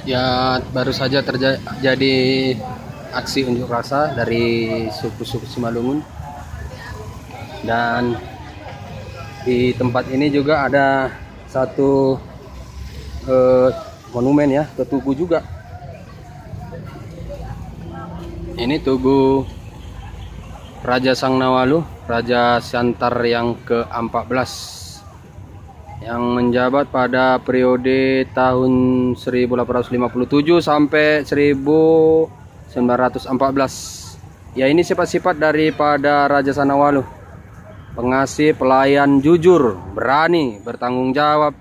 Ya, baru saja terjadi aksi unjuk rasa dari suku-suku Simalungun, dan di tempat ini juga ada satu monumen ya, ke Tugu juga. Ini Tugu Raja Sangnawalu, Raja Siantar yang ke-14 yang menjabat pada periode tahun 1857 sampai 1914. Ya, ini sifat-sifat daripada Raja Sangnawalu: pengasih, pelayan, jujur, berani, bertanggung jawab,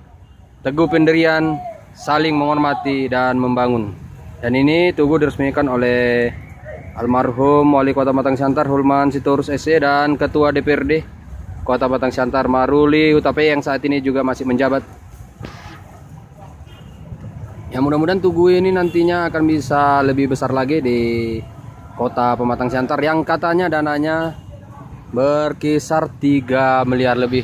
teguh pendirian, saling menghormati dan membangun. Dan ini Tugu diresmikan oleh almarhum Wali Kota Batang Siantar Hulman Sitorus SE dan Ketua DPRD Kota Batang Siantar Maruli Hutape yang saat ini juga masih menjabat. Ya, mudah-mudahan Tugu ini nantinya akan bisa lebih besar lagi di Kota Pematang Siantar yang katanya dananya berkisar 3 miliar lebih.